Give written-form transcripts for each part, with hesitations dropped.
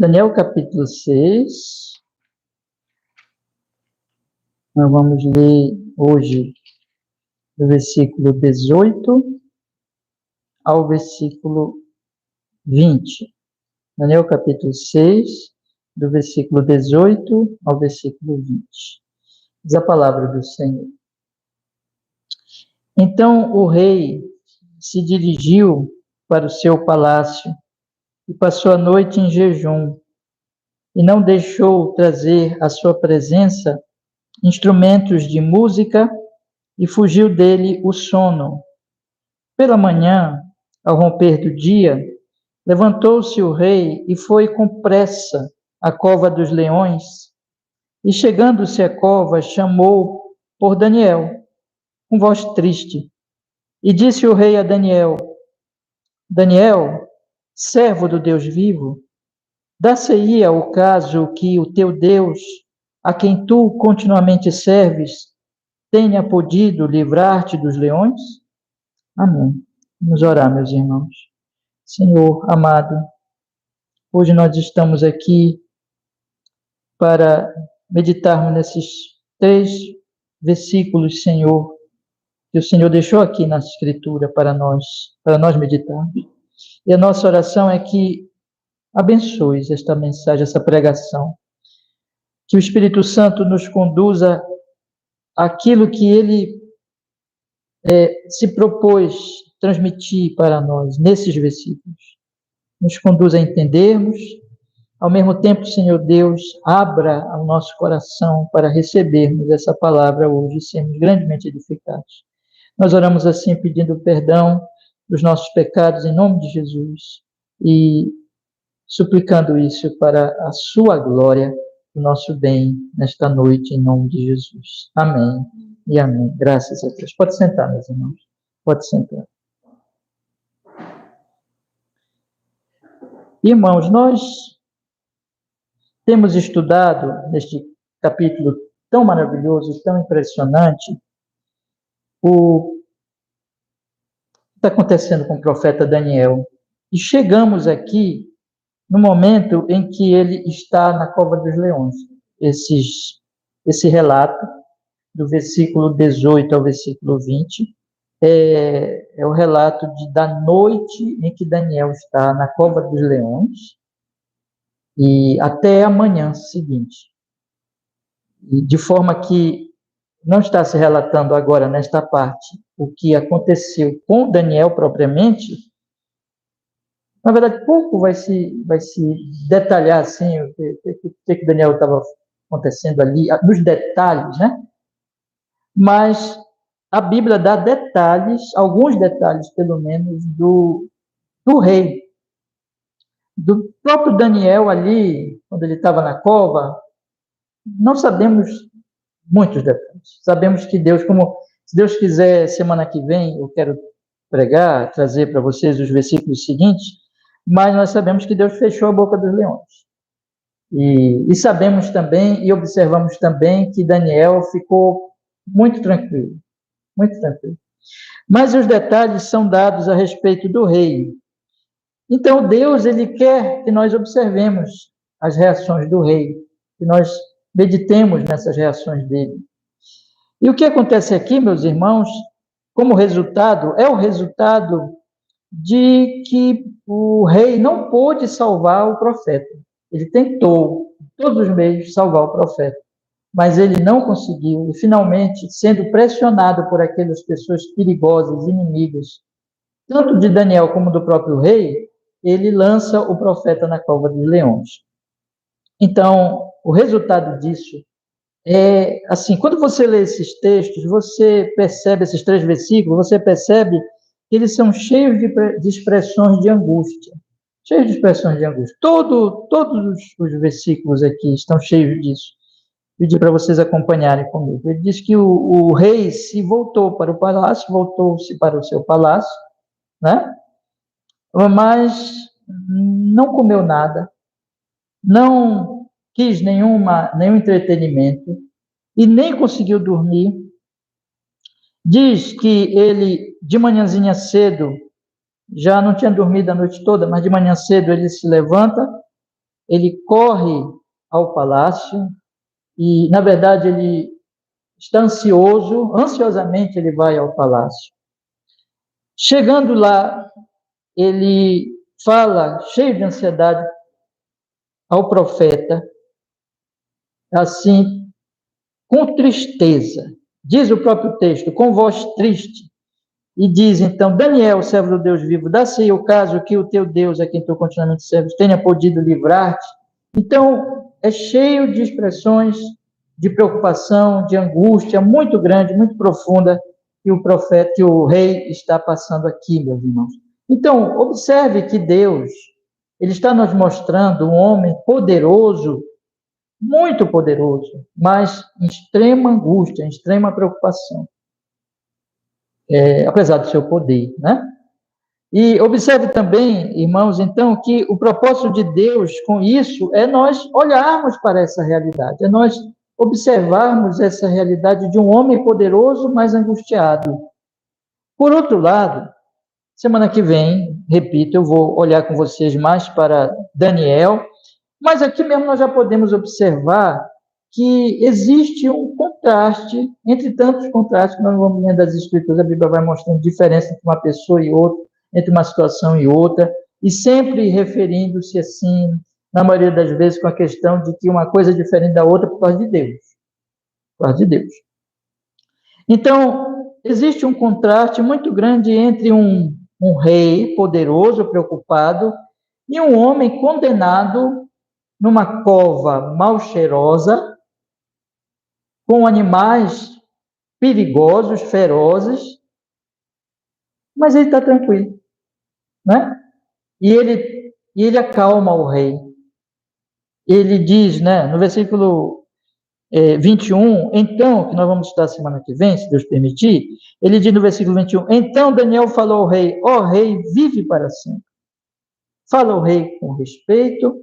Daniel capítulo 6, nós vamos ler hoje do versículo 18 ao versículo 20. Daniel capítulo 6, do versículo 18 ao versículo 20. Diz a palavra do Senhor. Então o rei se dirigiu para o seu palácio e passou a noite em jejum, e não deixou trazer à sua presença instrumentos de música, e fugiu dele o sono. Pela manhã, ao romper do dia, levantou-se o rei e foi com pressa à cova dos leões, e chegando-se à cova, chamou por Daniel, com voz triste, e disse o rei a Daniel: Daniel, servo do Deus vivo, dar-se-ia o caso que o teu Deus, a quem tu continuamente serves, tenha podido livrar-te dos leões? Amém. Vamos orar, meus irmãos. Senhor amado, hoje nós estamos aqui para meditarmos nesses 3 versículos, Senhor, que o Senhor deixou aqui na Escritura para nós meditarmos. E a nossa oração é que abençoes esta mensagem, essa pregação, que o Espírito Santo nos conduza àquilo que Ele se propôs transmitir para nós nesses versículos. Nos conduza a entendermos, ao mesmo tempo, Senhor Deus, abra o nosso coração para recebermos essa palavra hoje e sermos grandemente edificados. Nós oramos assim pedindo perdão dos nossos pecados em nome de Jesus e suplicando isso para a sua glória, o nosso bem nesta noite em nome de Jesus. Amém e amém. Graças a Deus. Pode sentar, meus irmãos. Pode sentar. Irmãos, nós temos estudado neste capítulo tão maravilhoso, tão impressionante, o que está acontecendo com o profeta Daniel. E chegamos aqui no momento em que ele está na cova dos leões. Esse relato, do versículo 18 ao versículo 20, é o relato da noite em que Daniel está na cova dos leões e até a manhã seguinte. E de forma que não está se relatando agora, nesta parte, o que aconteceu com Daniel propriamente. Na verdade, pouco vai se detalhar assim, o que Daniel estava acontecendo ali, nos detalhes, né? Mas a Bíblia dá detalhes, alguns detalhes, pelo menos, do rei. Do próprio Daniel ali, quando ele estava na cova, não sabemos muitos detalhes. Sabemos que Deus, se Deus quiser, semana que vem, eu quero pregar, trazer para vocês os versículos seguintes, mas nós sabemos que Deus fechou a boca dos leões. E sabemos também, e observamos também, que Daniel ficou muito tranquilo. Muito tranquilo. Mas os detalhes são dados a respeito do rei. Então, Deus, ele quer que nós observemos as reações do rei, que nós meditemos nessas reações dele. E o que acontece aqui, meus irmãos, como resultado, é o resultado de que o rei não pôde salvar o profeta. Ele tentou, todos os meios, salvar o profeta, mas ele não conseguiu, e finalmente, sendo pressionado por aquelas pessoas perigosas, inimigas, tanto de Daniel como do próprio rei, ele lança o profeta na cova dos leões. Então, o resultado disso é, assim, quando você lê esses textos, você percebe, esses 3 versículos, você percebe que eles são cheios de expressões de angústia. Cheios de expressões de angústia. Todos os versículos aqui estão cheios disso. Pedi para vocês acompanharem comigo. Ele diz que o rei se voltou para o palácio, voltou-se para o seu palácio, né? Mas não comeu nada, não quis nenhum entretenimento e nem conseguiu dormir. Diz que ele, de manhãzinha cedo, já não tinha dormido a noite toda, mas de manhã cedo ele se levanta ele corre ao palácio e, na verdade, ele está ansiosamente ele vai ao palácio. Chegando lá, ele fala, cheio de ansiedade, ao profeta, assim, com tristeza. Diz o próprio texto, com voz triste. E diz, então, Daniel, servo do Deus vivo, dá-se o caso que o teu Deus, a quem tu continuamente serves, tenha podido livrar-te. Então, é cheio de expressões de preocupação, de angústia muito grande, muito profunda, que o profeta, que o rei está passando aqui, meus irmãos. Então, observe que Deus, ele está nos mostrando um homem poderoso, muito poderoso, mas em extrema angústia, em extrema preocupação. Apesar do seu poder, né? E observe também, irmãos, então, que o propósito de Deus com isso é nós olharmos para essa realidade, é nós observarmos essa realidade de um homem poderoso, mas angustiado. Por outro lado, semana que vem, repito, eu vou olhar com vocês mais para Daniel, mas aqui mesmo nós já podemos observar que existe um contraste, entre tantos contrastes que nós vamos lendo das Escrituras, a Bíblia vai mostrando diferença entre uma pessoa e outra, entre uma situação e outra, e sempre referindo-se assim, na maioria das vezes, com a questão de que uma coisa é diferente da outra por causa de Deus. Por causa de Deus. Então, existe um contraste muito grande entre um rei poderoso, preocupado, e um homem condenado numa cova mal cheirosa, com animais perigosos, ferozes, mas ele está tranquilo, né? E ele acalma o rei. Ele diz, né, no versículo 21, então, que nós vamos estudar semana que vem, se Deus permitir, ele diz no versículo 21, então Daniel falou ao rei, ó rei, vive para sempre. Fala ao rei com respeito,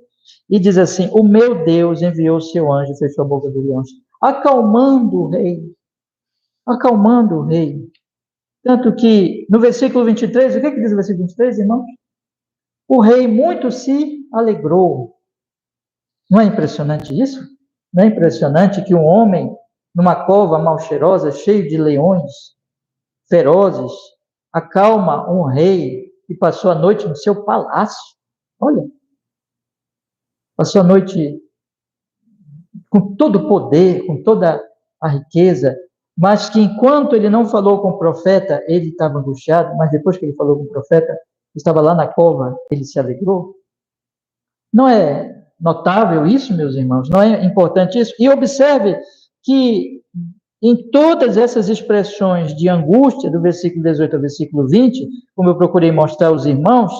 e diz assim, o meu Deus enviou seu anjo e fechou a boca do leão, acalmando o rei. Acalmando o rei. Tanto que, no versículo 23, o que diz o versículo 23, irmãos? O rei muito se alegrou. Não é impressionante isso? Não é impressionante que um homem, numa cova mal cheirosa, cheio de leões ferozes, acalma um rei que passou a noite no seu palácio? Olha, passou a noite com todo o poder, com toda a riqueza, mas que enquanto ele não falou com o profeta, ele estava angustiado, mas depois que ele falou com o profeta, estava lá na cova, ele se alegrou. Não é notável isso, meus irmãos? Não é importante isso? E observe que em todas essas expressões de angústia, do versículo 18 ao versículo 20, como eu procurei mostrar aos irmãos,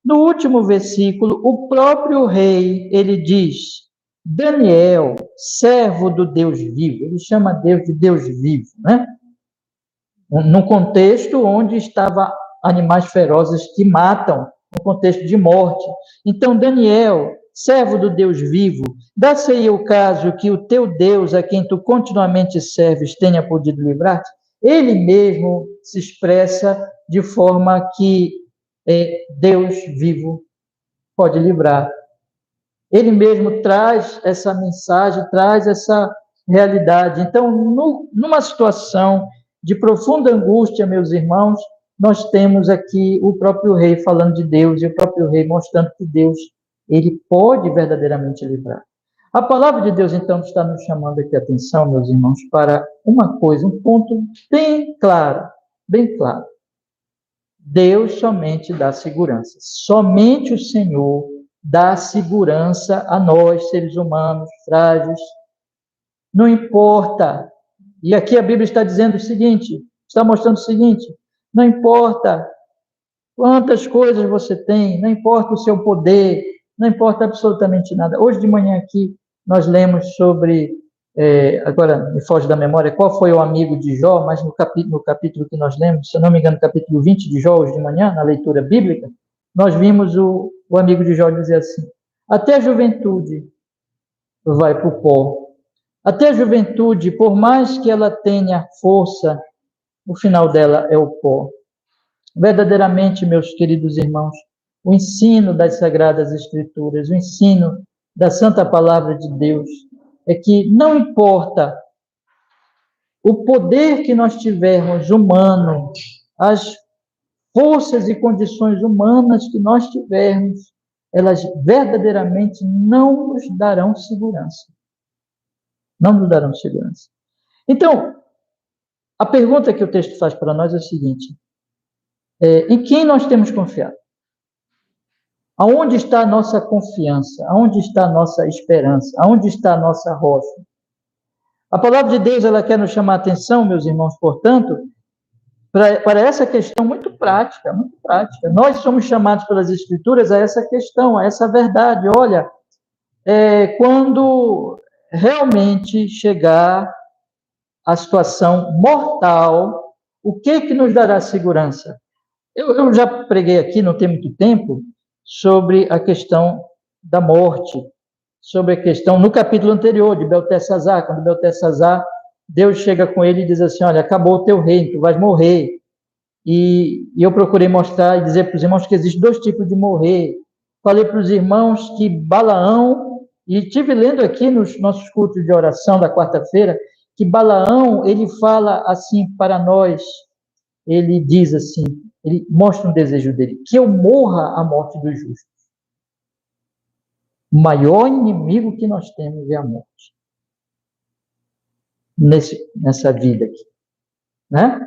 no último versículo, o próprio rei, ele diz, Daniel, servo do Deus vivo, ele chama Deus de Deus vivo, né? Num contexto onde estavam animais ferozes que matam, no contexto de morte. Então, Daniel, servo do Deus vivo, dá-se aí o caso que o teu Deus, a quem tu continuamente serves, tenha podido livrar-te? Ele mesmo se expressa de forma que Deus vivo pode livrar. Ele mesmo traz essa mensagem, traz essa realidade. Então, numa situação de profunda angústia, meus irmãos, nós temos aqui o próprio rei falando de Deus e o próprio rei mostrando que Deus, ele pode verdadeiramente livrar. A palavra de Deus, então, está nos chamando aqui a atenção, meus irmãos, para uma coisa, um ponto bem claro, bem claro. Deus somente dá segurança. Somente o Senhor dá segurança a nós, seres humanos, frágeis. Não importa. E aqui a Bíblia está dizendo o seguinte, está mostrando o seguinte, não importa quantas coisas você tem, não importa o seu poder, não importa absolutamente nada. Hoje de manhã aqui nós lemos sobre, agora me foge da memória, qual foi o amigo de Jó, mas no capítulo que nós lemos, se eu não me engano, capítulo 20 de Jó, hoje de manhã, na leitura bíblica, nós vimos o amigo de Jó dizer assim, até a juventude vai para o pó. Até a juventude, por mais que ela tenha força, o final dela é o pó. Verdadeiramente, meus queridos irmãos, o ensino das Sagradas Escrituras, o ensino da Santa Palavra de Deus é que não importa o poder que nós tivermos humano, as forças e condições humanas que nós tivermos, elas verdadeiramente não nos darão segurança. Não nos darão segurança. Então, a pergunta que o texto faz para nós é a seguinte: em quem nós temos confiado? Aonde está a nossa confiança? Aonde está a nossa esperança? Aonde está a nossa rocha? A palavra de Deus, ela quer nos chamar a atenção, meus irmãos, portanto, para essa questão muito prática, muito prática. Nós somos chamados pelas Escrituras a essa questão, a essa verdade. Olha, quando realmente chegar a situação mortal, o que nos dará segurança? Eu já preguei aqui, não tem muito tempo, sobre a questão da morte, sobre a questão, no capítulo anterior, de Beltesazar, quando Beltesazar, Deus chega com ele e diz assim: olha, acabou o teu reino, tu vais morrer. E eu procurei mostrar e dizer para os irmãos que existem dois tipos de morrer. Falei para os irmãos que Balaão, e estive lendo aqui nos nossos cultos de oração da quarta-feira, que Balaão, ele fala assim para nós, ele diz assim, ele mostra um desejo dele, que eu morra a morte dos justos. O maior inimigo que nós temos é a morte. Nessa vida aqui. Né?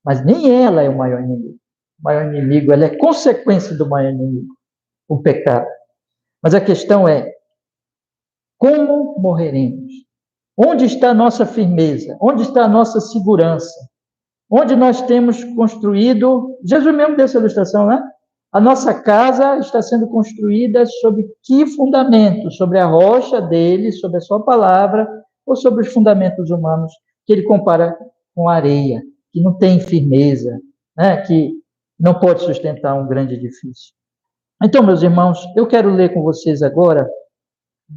Mas nem ela é o maior inimigo. O maior inimigo, ela é consequência do maior inimigo, o pecado. Mas a questão é, como morreremos? Onde está a nossa firmeza? Onde está a nossa segurança? Onde nós temos construído, Jesus mesmo deu essa ilustração, né? A nossa casa está sendo construída sobre que fundamento? Sobre a rocha dele, sobre a sua palavra, ou sobre os fundamentos humanos que ele compara com a areia, que não tem firmeza, né? Que não pode sustentar um grande edifício. Então, meus irmãos, eu quero ler com vocês agora,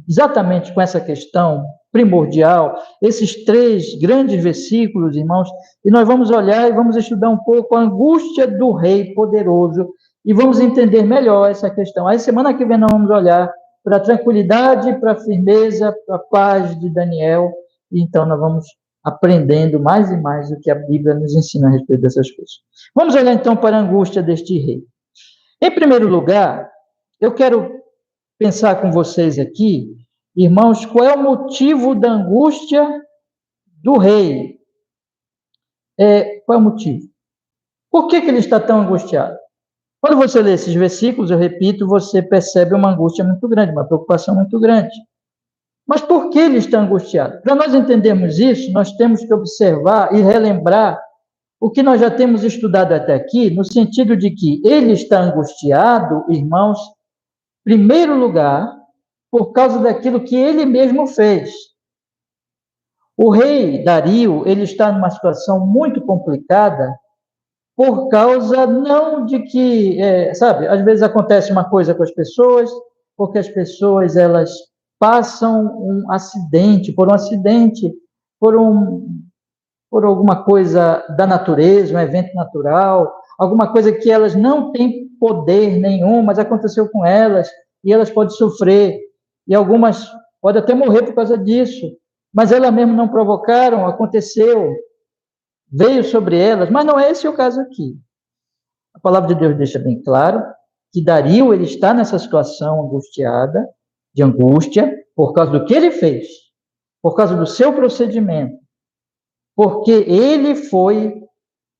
exatamente com essa questão primordial, esses 3 grandes versículos, irmãos, e nós vamos olhar e vamos estudar um pouco a angústia do rei poderoso e vamos entender melhor essa questão. Aí, semana que vem, nós vamos olhar para a tranquilidade, para a firmeza, para a paz de Daniel, e então nós vamos aprendendo mais e mais o que a Bíblia nos ensina a respeito dessas coisas. Vamos olhar, então, para a angústia deste rei. Em primeiro lugar, eu quero pensar com vocês aqui, irmãos, qual é o motivo da angústia do rei? Qual é o motivo? Por que ele está tão angustiado? Quando você lê esses versículos, eu repito, você percebe uma angústia muito grande, uma preocupação muito grande. Mas por que ele está angustiado? Para nós entendermos isso, nós temos que observar e relembrar o que nós já temos estudado até aqui, no sentido de que ele está angustiado, irmãos, em primeiro lugar, por causa daquilo que ele mesmo fez. O rei Dario, ele está numa situação muito complicada, por causa não de que, sabe, às vezes acontece uma coisa com as pessoas, porque as pessoas, elas passam um acidente, por alguma coisa da natureza, um evento natural, alguma coisa que elas não têm poder nenhum, mas aconteceu com elas, e elas podem sofrer, e algumas podem até morrer por causa disso, mas elas mesmo não provocaram, aconteceu, veio sobre elas, mas não é esse o caso aqui. A palavra de Deus deixa bem claro que Dario, ele está nessa situação angustiada, de angústia, por causa do que ele fez, por causa do seu procedimento, porque ele foi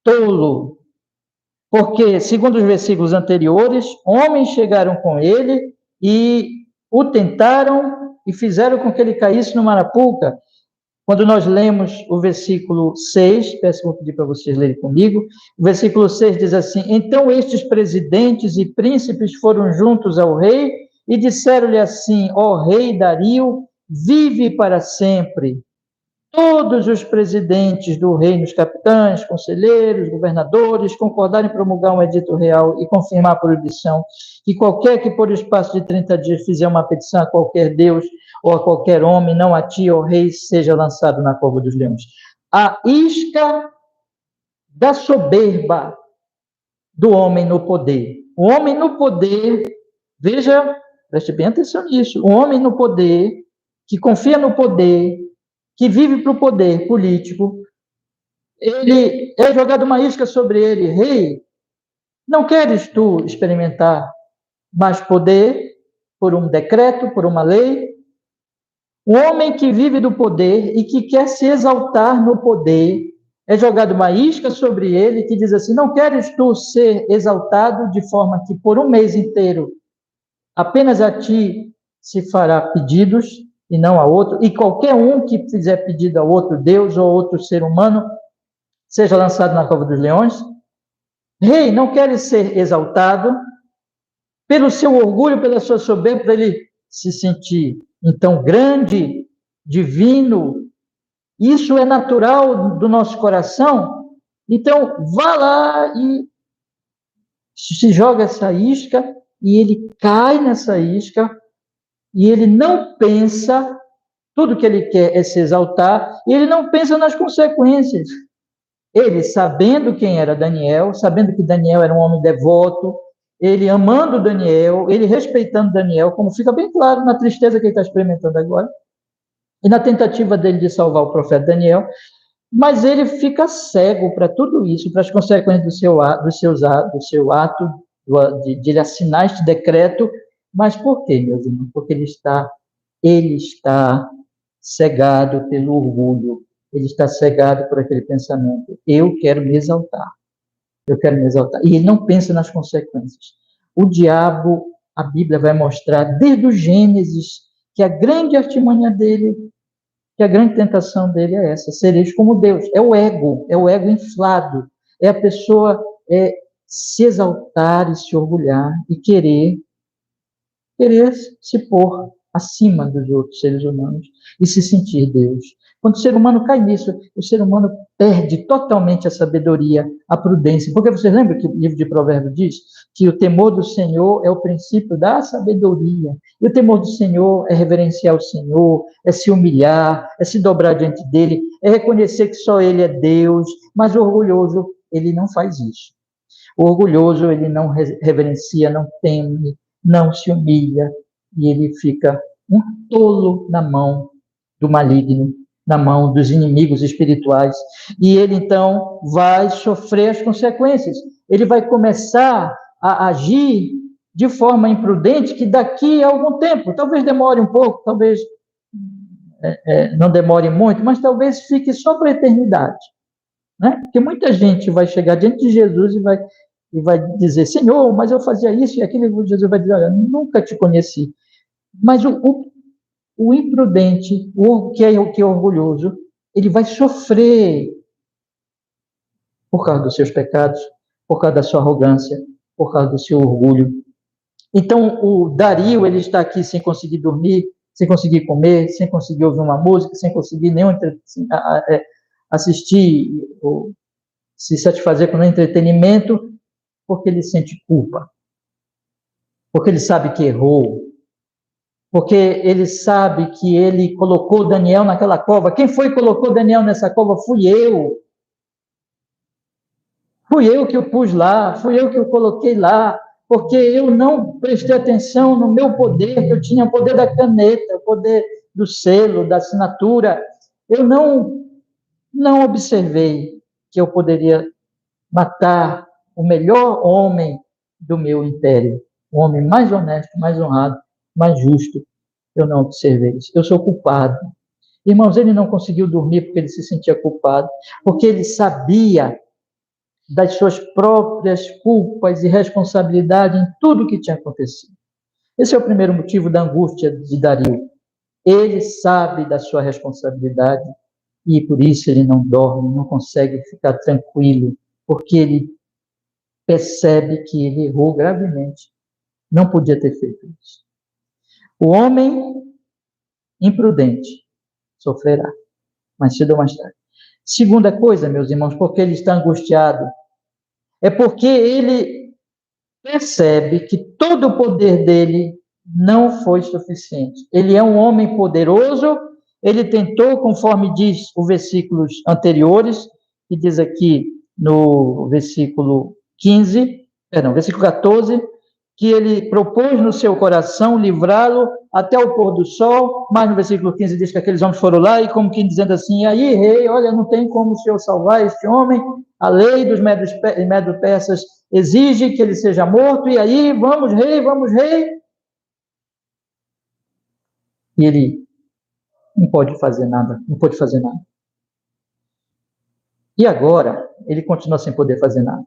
tolo. Porque, segundo os versículos anteriores, homens chegaram com ele e o tentaram e fizeram com que ele caísse no Marapuca. Quando nós lemos o versículo 6, vou pedir para vocês lerem comigo, o versículo 6 diz assim: então estes presidentes e príncipes foram juntos ao rei e disseram-lhe assim: ó rei Dario, vive para sempre. Todos os presidentes do reino, os capitães, conselheiros, governadores, concordaram em promulgar um edito real e confirmar a proibição que qualquer que por espaço de 30 dias fizer uma petição a qualquer deus ou a qualquer homem, não a ti, ó rei, seja lançado na cova dos leões. A isca da soberba do homem no poder. O homem no poder, veja preste bem atenção nisso, o homem no poder, que confia no poder, que vive para o poder político, ele é jogado uma isca sobre ele, rei, não queres tu experimentar mais poder por um decreto, por uma lei? O homem que vive do poder e que quer se exaltar no poder, é jogado uma isca sobre ele que diz assim, não queres tu ser exaltado de forma que por um mês inteiro apenas a ti se fará pedidos e não a outro, e qualquer um que fizer pedido a outro Deus ou outro ser humano, seja lançado na cova dos leões? Rei, não queres ser exaltado pelo seu orgulho, pela sua soberba, para ele se sentir, então, grande, divino? Isso é natural do nosso coração? Então, vá lá e se joga essa isca, e ele cai nessa isca, e ele não pensa, tudo que ele quer é se exaltar, e ele não pensa nas consequências. Ele, sabendo quem era Daniel, sabendo que Daniel era um homem devoto, ele amando Daniel, ele respeitando Daniel, como fica bem claro na tristeza que ele está experimentando agora, e na tentativa dele de salvar o profeta Daniel, mas ele fica cego para tudo isso, para as consequências do seu ato, de ele assinar este decreto. Mas por quê, meus irmãos? Porque ele está cegado pelo orgulho, ele está cegado por aquele pensamento. Eu quero me exaltar, eu quero me exaltar. E ele não pensa nas consequências. O diabo, a Bíblia vai mostrar, desde o Gênesis, que a grande artimanha dele, que a grande tentação dele é essa, sereis como Deus. É o ego inflado, é a pessoa se exaltar e se orgulhar e querer se pôr acima dos outros seres humanos e se sentir Deus. Quando o ser humano cai nisso, o ser humano perde totalmente a sabedoria, a prudência. Porque você lembra que o livro de Provérbios diz que o temor do Senhor é o princípio da sabedoria. E o temor do Senhor é reverenciar o Senhor, é se humilhar, é se dobrar diante dele, é reconhecer que só ele é Deus. Mas o orgulhoso, ele não faz isso. O orgulhoso, ele não reverencia, não teme, não se humilha, e ele fica um tolo na mão do maligno, na mão dos inimigos espirituais. E ele, então, vai sofrer as consequências. Ele vai começar a agir de forma imprudente, que daqui a algum tempo, talvez demore um pouco, talvez não demore muito, mas talvez fique só para a eternidade. Né? Porque muita gente vai chegar diante de Jesus e vai dizer, Senhor, mas eu fazia isso e aquilo, e Jesus vai dizer, olha, nunca te conheci. Mas o imprudente, o que é orgulhoso, ele vai sofrer por causa dos seus pecados, por causa da sua arrogância, por causa do seu orgulho. Então, o Dario, ele está aqui sem conseguir dormir, sem conseguir comer, sem conseguir ouvir uma música, sem conseguir assistir ou se satisfazer com o entretenimento, porque ele sente culpa, porque ele sabe que errou, porque ele sabe que ele colocou Daniel naquela cova. Quem foi que colocou Daniel nessa cova? Fui eu. Fui eu que o pus lá, fui eu que o coloquei lá, porque eu não prestei atenção no meu poder, que eu tinha o poder da caneta, o poder do selo, da assinatura. Eu não observei que eu poderia matar o melhor homem do meu império, o homem mais honesto, mais honrado, mais justo. Eu não observei isso. Eu sou culpado. Irmãos, ele não conseguiu dormir porque ele se sentia culpado, porque ele sabia das suas próprias culpas e responsabilidade em tudo o que tinha acontecido. Esse é o primeiro motivo da angústia de Dario. Ele sabe da sua responsabilidade e por isso ele não dorme, não consegue ficar tranquilo, porque ele percebe que ele errou gravemente. Não podia ter feito isso. O homem imprudente sofrerá, mais cedo ou mais tarde. Segunda coisa, meus irmãos, porque ele está angustiado, é porque ele percebe que todo o poder dele não foi suficiente. Ele é um homem poderoso, ele tentou, conforme diz os versículos anteriores, que diz aqui no versículo 14, que ele propôs no seu coração livrá-lo até o pôr do sol, mas no versículo 15 diz que aqueles homens foram lá e como que dizendo assim, aí rei, olha, não tem como o Senhor salvar este homem, a lei dos medo-persas exige que ele seja morto, e aí, vamos rei, e ele não pode fazer nada. E agora, ele continua sem poder fazer nada.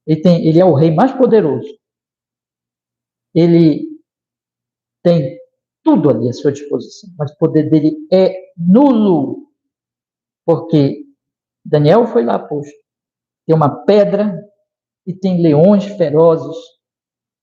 Ele é o rei mais poderoso. Ele tem tudo ali à sua disposição, mas o poder dele é nulo, porque Daniel foi lá posto. Tem uma pedra e tem leões ferozes.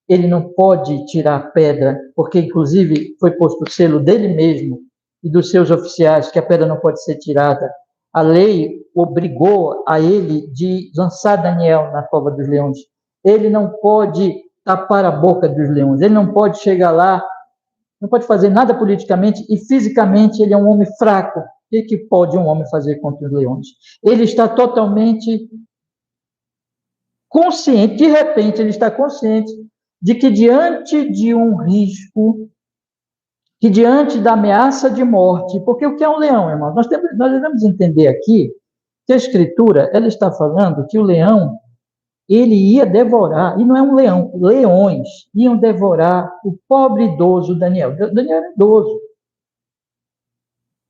Ele não pode tirar a pedra, porque inclusive foi posto o selo dele mesmo e dos seus oficiais que a pedra não pode ser tirada. A lei obrigou a ele de lançar Daniel na cova dos leões. Ele não pode tapar a boca dos leões, ele não pode chegar lá, não pode fazer nada politicamente e fisicamente ele é um homem fraco. O que pode um homem fazer contra os leões? Ele está totalmente consciente, de repente ele está consciente de que diante de um risco, que diante da ameaça de morte, porque o que é um leão, irmão? Nós devemos entender aqui que a Escritura, ela está falando que o leão, ele ia devorar, e não é um leão, leões iam devorar o pobre idoso Daniel. Daniel era idoso.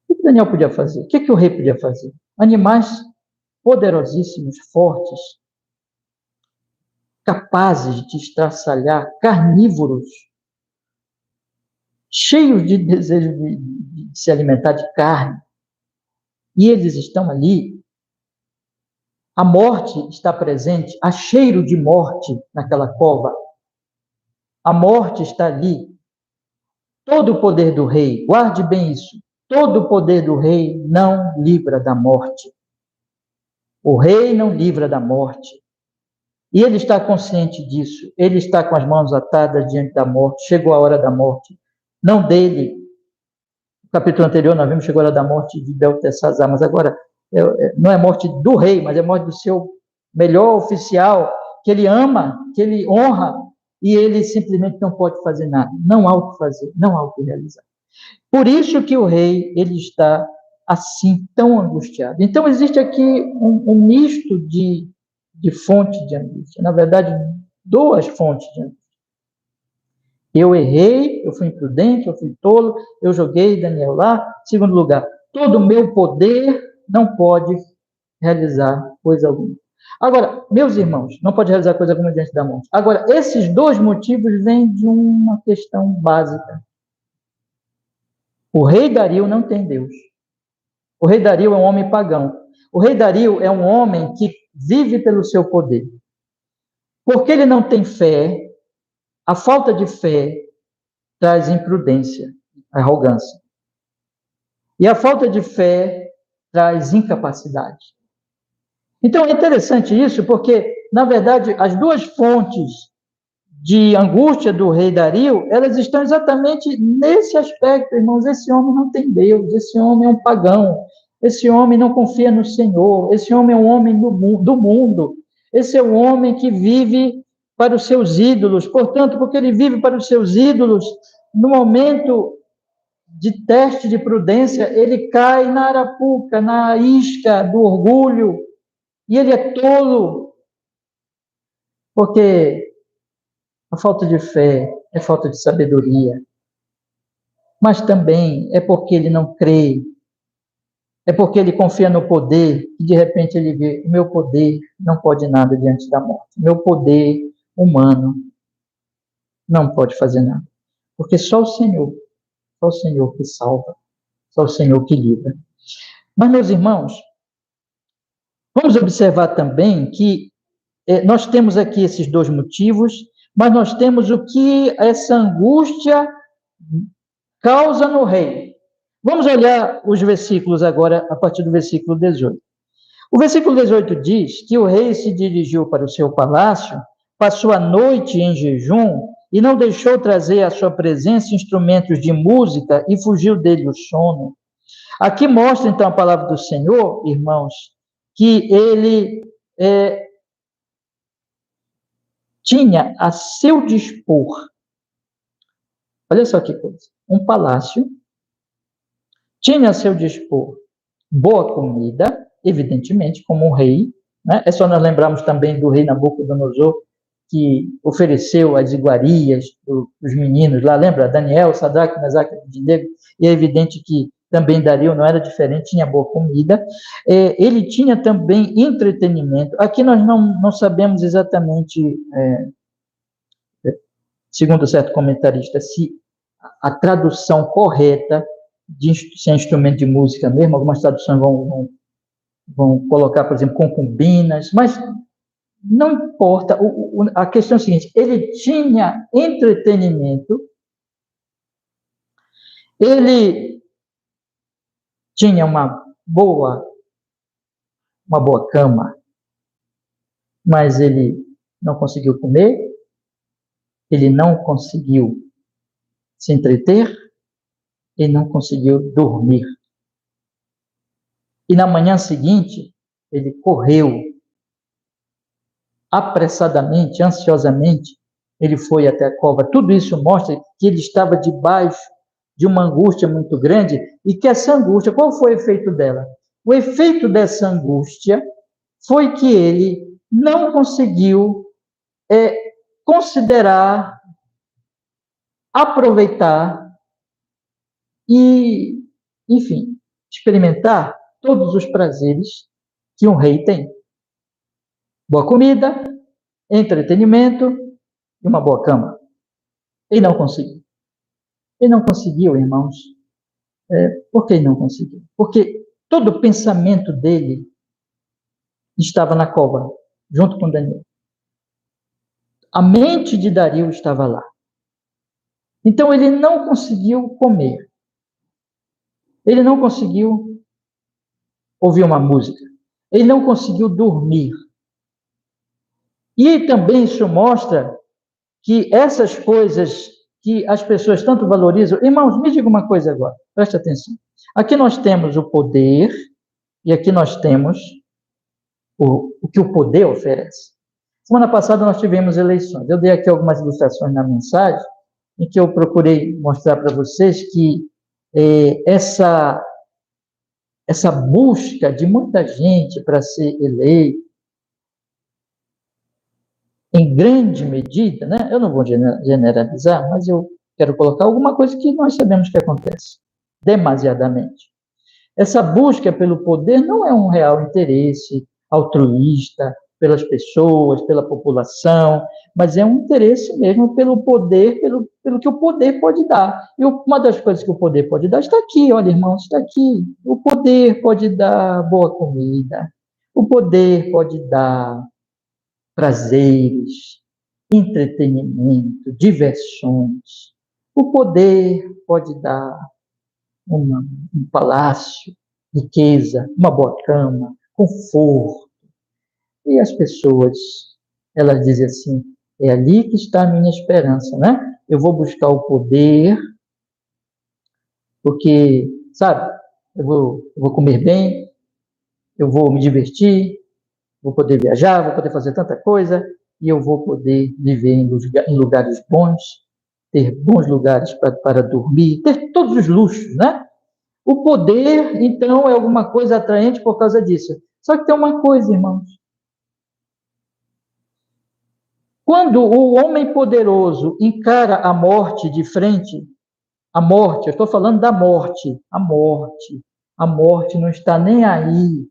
O que Daniel podia fazer? O que o rei podia fazer? Animais poderosíssimos, fortes, capazes de estraçalhar, carnívoros, cheios de desejo de se alimentar de carne. E eles estão ali. A morte está presente, há cheiro de morte naquela cova. A morte está ali. Todo o poder do rei, guarde bem isso, todo o poder do rei não livra da morte. O rei não livra da morte. E ele está consciente disso. Ele está com as mãos atadas diante da morte. Chegou a hora da morte. Não dele. No capítulo anterior, nós vimos que chegou a hora da morte de Beltesazar, mas agora não é morte do rei, mas é morte do seu melhor oficial, que ele ama, que ele honra, e ele simplesmente não pode fazer nada. Não há o que fazer, não há o que realizar. Por isso que o rei, ele está assim, tão angustiado. Então, existe aqui um misto de fonte de angústia. Na verdade, duas fontes de angústia. Eu errei, eu fui imprudente, eu fui tolo, eu joguei Daniel lá. Segundo lugar, todo o meu poder não pode realizar coisa alguma. Agora, meus irmãos, não pode realizar coisa alguma diante da morte. Agora, esses dois motivos vêm de uma questão básica. O rei Dario não tem Deus. O rei Dario é um homem pagão. O rei Dario é um homem que vive pelo seu poder. Porque ele não tem fé, a falta de fé traz imprudência, arrogância. E a falta de fé traz incapacidade. Então é interessante isso, porque, na verdade, as duas fontes de angústia do rei Dario, elas estão exatamente nesse aspecto, irmãos. Esse homem não tem Deus, esse homem é um pagão, esse homem não confia no Senhor, esse homem é um homem do mundo, esse é um homem que vive para os seus ídolos. Portanto, porque ele vive para os seus ídolos, no momento de teste de prudência, ele cai na arapuca, na isca do orgulho, e ele é tolo, porque a falta de fé é falta de sabedoria, mas também é porque ele não crê, é porque ele confia no poder e de repente ele vê: o meu poder não pode nada diante da morte, meu poder humano não pode fazer nada, porque só o Senhor que salva, só o Senhor que livra. Mas, meus irmãos, vamos observar também que nós temos aqui esses dois motivos, mas nós temos o que essa angústia causa no rei. Vamos olhar os versículos agora, a partir do versículo 18. O versículo 18 diz que o rei se dirigiu para o seu palácio, passou a noite em jejum e não deixou trazer à sua presença instrumentos de música e fugiu dele o sono. Aqui mostra, então, a palavra do Senhor, irmãos, que ele tinha a seu dispor, olha só que coisa, um palácio, tinha a seu dispor boa comida, evidentemente, como um rei, né? É só nós lembrarmos também do rei Nabucodonosor, que ofereceu as iguarias dos meninos lá, lembra? Daniel, Sadraque, Mesaque e Abednego, e é evidente que também Dario não era diferente, tinha boa comida. Ele tinha também entretenimento. Aqui nós não sabemos exatamente, segundo certo comentarista, se a tradução correta se é instrumento de música mesmo, algumas traduções vão colocar, por exemplo, concubinas, mas não importa, a questão é a seguinte, ele tinha entretenimento, ele tinha uma boa cama, mas ele não conseguiu comer, ele não conseguiu se entreter, ele não conseguiu dormir. E na manhã seguinte, ele correu apressadamente, ansiosamente, ele foi até a cova. Tudo isso mostra que ele estava debaixo de uma angústia muito grande e que essa angústia, qual foi o efeito dela? O efeito dessa angústia foi que ele não conseguiu considerar, aproveitar e, enfim, experimentar todos os prazeres que um rei tem. Boa comida, entretenimento e uma boa cama. Ele não conseguiu. Ele não conseguiu, irmãos. Por que ele não conseguiu? Porque todo o pensamento dele estava na cova, junto com Daniel. A mente de Dario estava lá. Então ele não conseguiu comer. Ele não conseguiu ouvir uma música. Ele não conseguiu dormir. E também isso mostra que essas coisas que as pessoas tanto valorizam... Irmãos, me diga uma coisa agora, preste atenção. Aqui nós temos o poder e aqui nós temos o que o poder oferece. Semana passada nós tivemos eleições. Eu dei aqui algumas ilustrações na mensagem em que eu procurei mostrar para vocês que essa busca de muita gente para ser eleito, em grande medida, né? Eu não vou generalizar, mas eu quero colocar alguma coisa que nós sabemos que acontece, demasiadamente. Essa busca pelo poder não é um real interesse altruísta pelas pessoas, pela população, mas é um interesse mesmo pelo poder, pelo que o poder pode dar. E uma das coisas que o poder pode dar está aqui, olha, irmãos, está aqui. O poder pode dar boa comida, o poder pode dar prazeres, entretenimento, diversões. O poder pode dar um palácio, riqueza, uma boa cama, conforto. E as pessoas, elas dizem assim, é ali que está a minha esperança, né? Eu vou buscar o poder, porque, sabe, eu vou comer bem, eu vou me divertir, vou poder viajar, vou poder fazer tanta coisa, e eu vou poder viver em lugares bons, ter bons lugares para dormir, ter todos os luxos, né? O poder, então, é alguma coisa atraente por causa disso. Só que tem uma coisa, irmãos. Quando o homem poderoso encara a morte de frente, a morte, eu estou falando da morte, a morte não está nem aí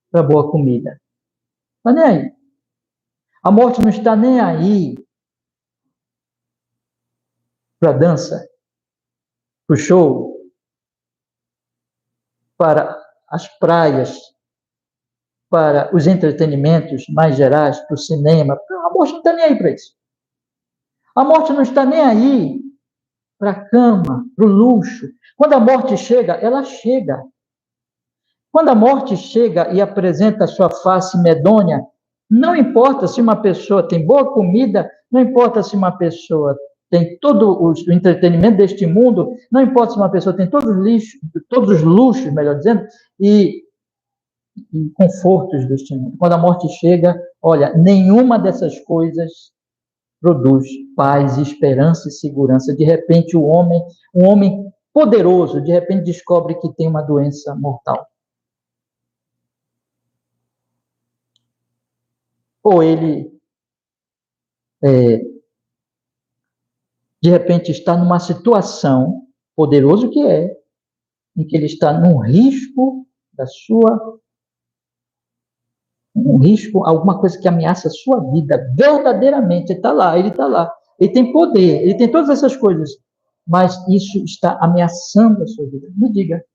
para boa comida. Não está nem aí. A morte não está nem aí para a dança, para o show, para as praias, para os entretenimentos mais gerais, para o cinema. A morte não está nem aí para isso. A morte não está nem aí para a cama, para o luxo. Quando a morte chega, ela chega. Quando a morte chega e apresenta a sua face medonha, não importa se uma pessoa tem boa comida, não importa se uma pessoa tem todo o entretenimento deste mundo, não importa se uma pessoa tem todos os luxos, melhor dizendo, e confortos deste mundo. Quando a morte chega, olha, nenhuma dessas coisas produz paz, esperança e segurança. De repente, um homem poderoso, de repente descobre que tem uma doença mortal. Ou ele, de repente, está numa situação, poderoso que é, em que ele está num risco um risco, alguma coisa que ameaça a sua vida, verdadeiramente, ele está lá, ele tem poder, ele tem todas essas coisas, mas isso está ameaçando a sua vida. Me diga,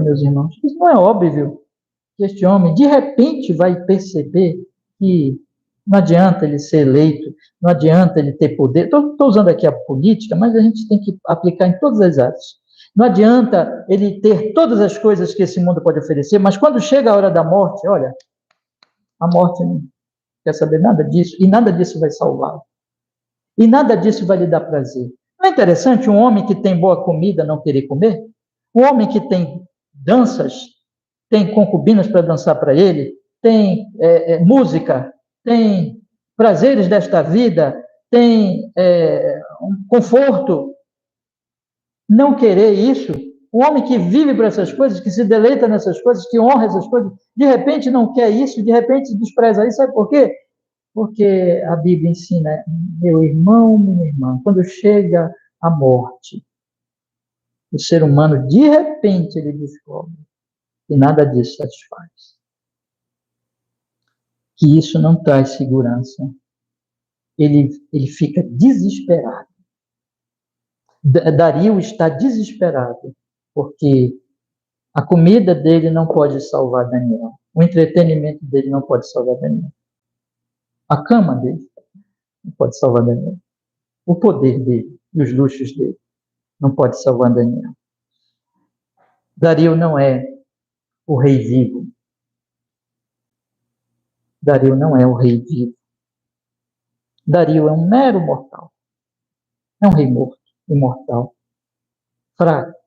meus irmãos, isso não é óbvio que este homem, de repente, vai perceber que não adianta ele ser eleito, não adianta ele ter poder. Estou usando aqui a política, mas a gente tem que aplicar em todas as áreas. Não adianta ele ter todas as coisas que esse mundo pode oferecer, mas quando chega a hora da morte, olha, a morte não quer saber nada disso, e nada disso vai salvá-lo. E nada disso vai lhe dar prazer. Não é interessante um homem que tem boa comida não querer comer? Um homem que tem danças, tem concubinas para dançar para ele, tem música, tem prazeres desta vida, tem um conforto. Não querer isso, um homem que vive para essas coisas, que se deleita nessas coisas, que honra essas coisas, de repente não quer isso, de repente despreza isso, sabe por quê? Porque a Bíblia ensina, meu irmão, minha irmã, quando chega a morte, o ser humano, de repente, ele descobre que nada disso satisfaz. Que isso não traz segurança. Ele fica desesperado. Dario está desesperado, porque a comida dele não pode salvar Daniel. O entretenimento dele não pode salvar Daniel. A cama dele não pode salvar Daniel. O poder dele e os luxos dele não pode salvar Daniel. Dario não é o rei vivo. Dario não é o rei vivo. Dario é um mero mortal. É um rei morto, imortal, fraco.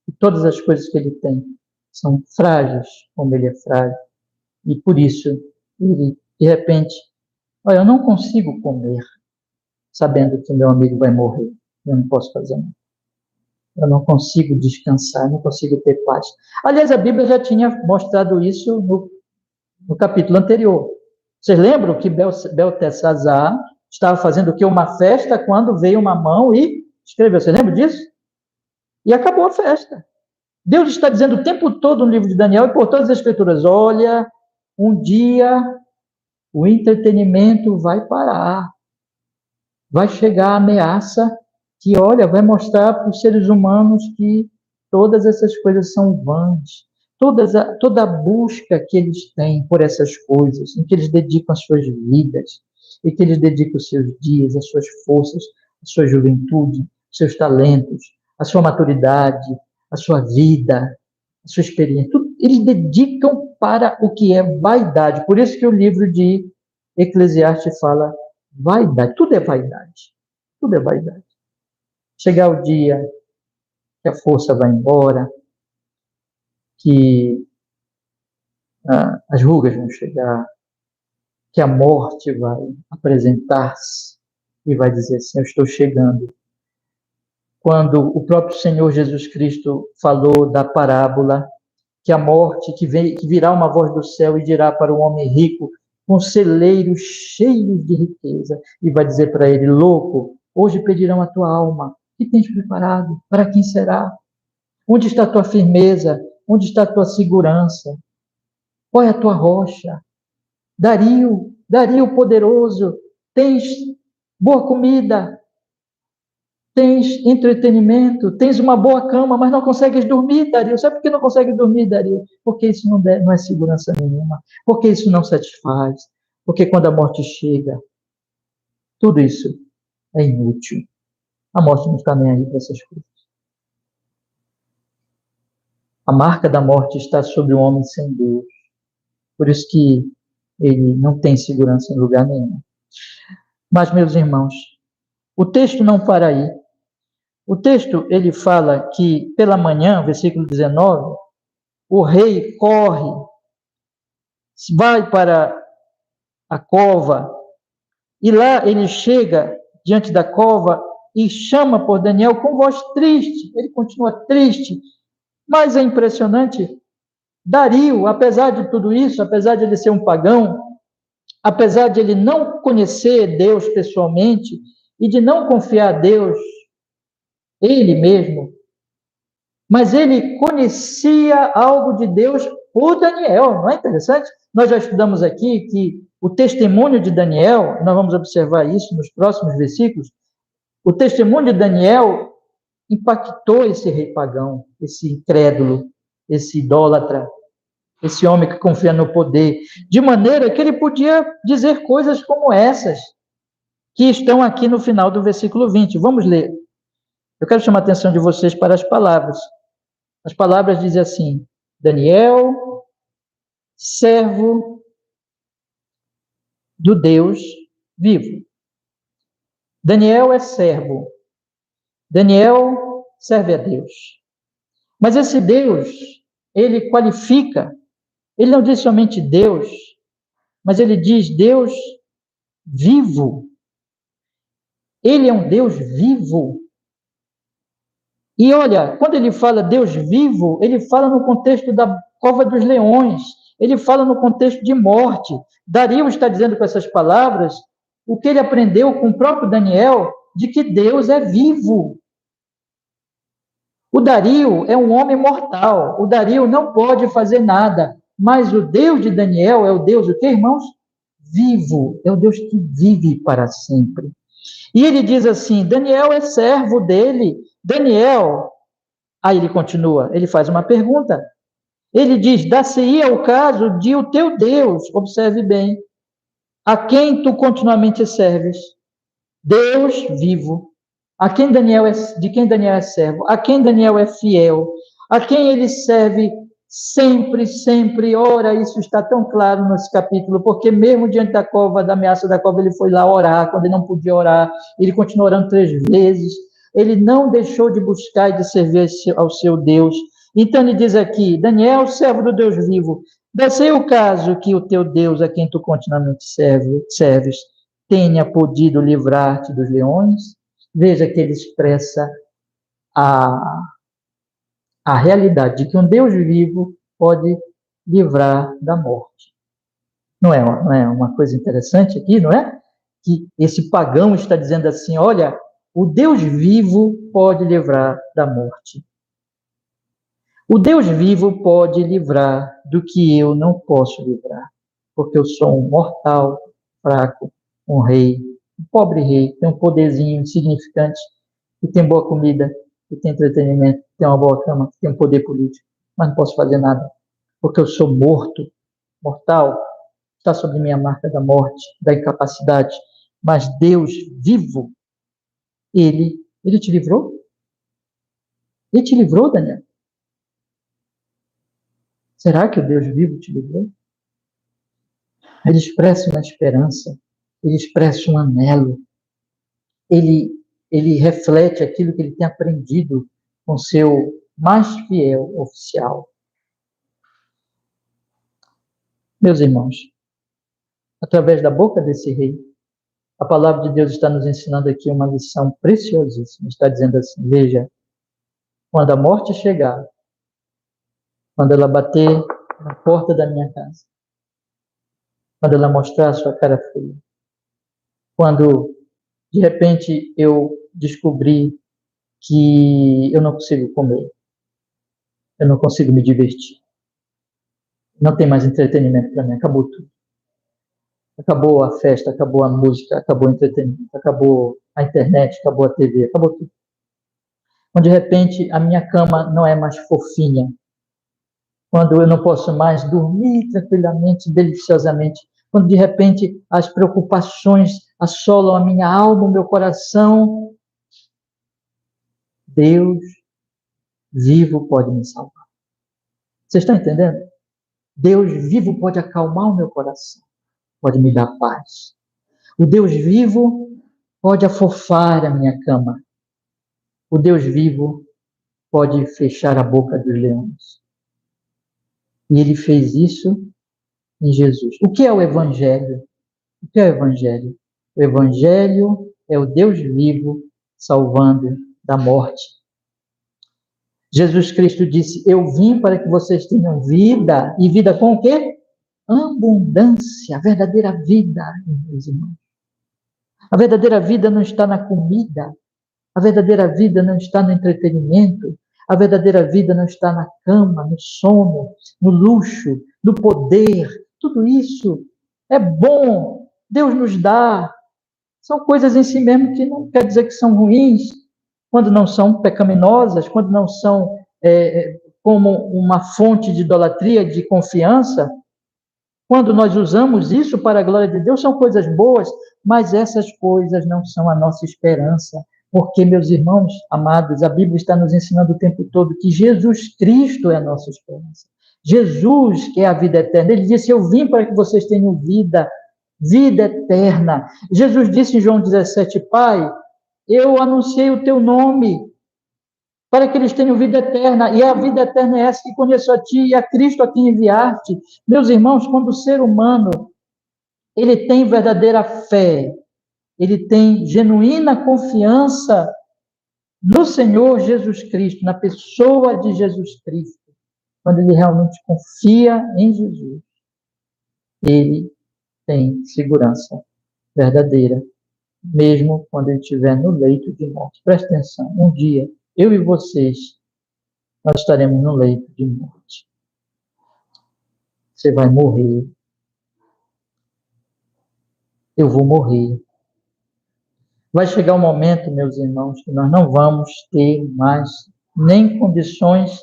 E todas as coisas que ele tem são frágeis, como ele é frágil. E por isso, ele, de repente, olha, eu não consigo comer sabendo que meu amigo vai morrer. Eu não posso fazer nada. Eu não consigo descansar, não consigo ter paz. Aliás, a Bíblia já tinha mostrado isso no capítulo anterior. Vocês lembram que Beltesazar estava fazendo o quê? Uma festa quando veio uma mão e escreveu. Você lembra disso? E acabou a festa. Deus está dizendo o tempo todo no livro de Daniel e por todas as escrituras, olha, um dia o entretenimento vai parar. Vai chegar a ameaça que, olha, vai mostrar para os seres humanos que todas essas coisas são vãs. Toda a busca que eles têm por essas coisas, em que eles dedicam as suas vidas, e que eles dedicam os seus dias, as suas forças, a sua juventude, os seus talentos, a sua maturidade, a sua vida, a sua experiência, tudo, eles dedicam para o que é vaidade. Por isso que o livro de Eclesiastes fala vaidade, tudo é vaidade. Tudo é vaidade. Chegar o dia que a força vai embora, que as rugas vão chegar, que a morte vai apresentar-se e vai dizer assim, eu estou chegando. Quando o próprio Senhor Jesus Cristo falou da parábola, que a morte, que virá uma voz do céu e dirá para o homem rico, com celeiros cheios de riqueza, e vai dizer para ele, louco, hoje pedirão a tua alma, o que tens preparado? Para quem será? Onde está a tua firmeza? Onde está a tua segurança? Qual é a tua rocha? Dario poderoso, tens boa comida, tens entretenimento, tens uma boa cama, mas não consegues dormir, Dario. Sabe por que não consegues dormir, Dario? Porque isso não é segurança nenhuma, porque isso não satisfaz, porque quando a morte chega, tudo isso é inútil. A morte não está nem aí para essas coisas. A marca da morte está sobre o homem sem Deus. Por isso que ele não tem segurança em lugar nenhum. Mas, meus irmãos, o texto não para aí. O texto, ele fala que pela manhã, versículo 19, o rei corre, vai para a cova E lá ele chega diante da cova e chama por Daniel com voz triste. Ele continua triste. Mas é impressionante, Dario, apesar de tudo isso, apesar de ele ser um pagão, apesar de ele não conhecer Deus pessoalmente e de não confiar a Deus, ele mesmo, mas ele conhecia algo de Deus por Daniel, não é interessante? Nós já estudamos aqui que o testemunho de Daniel, nós vamos observar isso nos próximos versículos, o testemunho de Daniel impactou esse rei pagão, esse incrédulo, esse idólatra, esse homem que confia no poder, de maneira que ele podia dizer coisas como essas, que estão aqui no final do versículo 20. Vamos ler. Eu quero chamar a atenção de vocês para as palavras. As palavras dizem assim: Daniel, servo do Deus vivo. Daniel é servo. Daniel serve a Deus. Mas esse Deus, ele qualifica, ele não diz somente Deus, mas ele diz Deus vivo. Ele é um Deus vivo. E olha, quando ele fala Deus vivo, ele fala no contexto da cova dos leões, ele fala no contexto de morte. Dario está dizendo com essas palavras o que ele aprendeu com o próprio Daniel, de que Deus é vivo. O Dario é um homem mortal, o Dario não pode fazer nada, mas o Deus de Daniel é o Deus, o que, irmãos? Vivo, é o Deus que vive para sempre. E ele diz assim, Daniel é servo dele, Daniel, aí ele continua, ele faz uma pergunta, ele diz, dar-se-ia o caso de o teu Deus, observe bem, a quem tu continuamente serves, Deus vivo, de quem Daniel é servo, a quem Daniel é fiel, a quem ele serve sempre, sempre. Ora, isso está tão claro nesse capítulo, porque mesmo diante da cova, da ameaça da cova, ele foi lá orar, quando ele não podia orar, ele continuou orando 3 vezes, ele não deixou de buscar e de servir ao seu Deus. Então ele diz aqui, Daniel, servo do Deus vivo, dá-se o caso que o teu Deus, a quem tu continuamente serves, tenha podido livrar-te dos leões. Veja que ele expressa a realidade de que um Deus vivo pode livrar da morte. Não é uma coisa interessante aqui, não é? Que esse pagão está dizendo assim, olha, o Deus vivo pode livrar da morte. O Deus vivo pode livrar do que eu não posso livrar, porque eu sou um mortal, fraco, um rei, um pobre rei, tem um poderzinho insignificante, que tem boa comida, que tem entretenimento, que tem uma boa cama, que tem um poder político, mas não posso fazer nada, porque eu sou morto, mortal, está sobre minha marca da morte, da incapacidade, mas Deus vivo, Ele te livrou? Ele te livrou, Daniel? Será que o Deus vivo te livrou? Ele expressa uma esperança, ele expressa um anelo, ele reflete aquilo que ele tem aprendido com seu mais fiel oficial. Meus irmãos, através da boca desse rei, a palavra de Deus está nos ensinando aqui uma lição preciosíssima. Está dizendo assim, veja, quando a morte chegar, quando ela bater na porta da minha casa, quando ela mostrar a sua cara feia, quando de repente eu descobrir que eu não consigo comer, eu não consigo me divertir, não tem mais entretenimento para mim, acabou tudo. Acabou a festa, acabou a música, acabou o entretenimento, acabou a internet, acabou a TV, acabou tudo. Quando de repente a minha cama não é mais fofinha, quando eu não posso mais dormir tranquilamente, deliciosamente, quando de repente as preocupações assolam a minha alma, o meu coração, Deus vivo pode me salvar. Vocês estão entendendo? Deus vivo pode acalmar o meu coração, pode me dar paz. O Deus vivo pode afofar a minha cama. O Deus vivo pode fechar a boca dos leões. E ele fez isso em Jesus. O que é o Evangelho? O que é o Evangelho? O Evangelho é o Deus vivo salvando da morte. Jesus Cristo disse: eu vim para que vocês tenham vida, e vida com o quê? Abundância, a verdadeira vida, meus irmãos. A verdadeira vida não está na comida, a verdadeira vida não está no entretenimento, a verdadeira vida não está na cama, no sono, no luxo, no poder. Tudo isso é bom, Deus nos dá. São coisas em si mesmo que não quer dizer que são ruins, quando não são pecaminosas, quando não são como uma fonte de idolatria, de confiança. Quando nós usamos isso para a glória de Deus, são coisas boas, mas essas coisas não são a nossa esperança. Porque, meus irmãos amados, a Bíblia está nos ensinando o tempo todo que Jesus Cristo é a nossa esperança. Jesus é a vida eterna. Ele disse: eu vim para que vocês tenham vida, vida eterna. Jesus disse em João 17: Pai, eu anunciei o teu nome para que eles tenham vida eterna, e a vida eterna é essa, que conheço a ti e a Cristo a quem enviaste. Meus irmãos, quando o ser humano ele tem verdadeira fé, ele tem genuína confiança no Senhor Jesus Cristo, na pessoa de Jesus Cristo, quando ele realmente confia em Jesus, ele tem segurança verdadeira, mesmo quando ele estiver no leito de morte. Presta atenção, um dia, eu e vocês, nós estaremos no leito de morte. Você vai morrer. Eu vou morrer. Vai chegar um momento, meus irmãos, que nós não vamos ter mais nem condições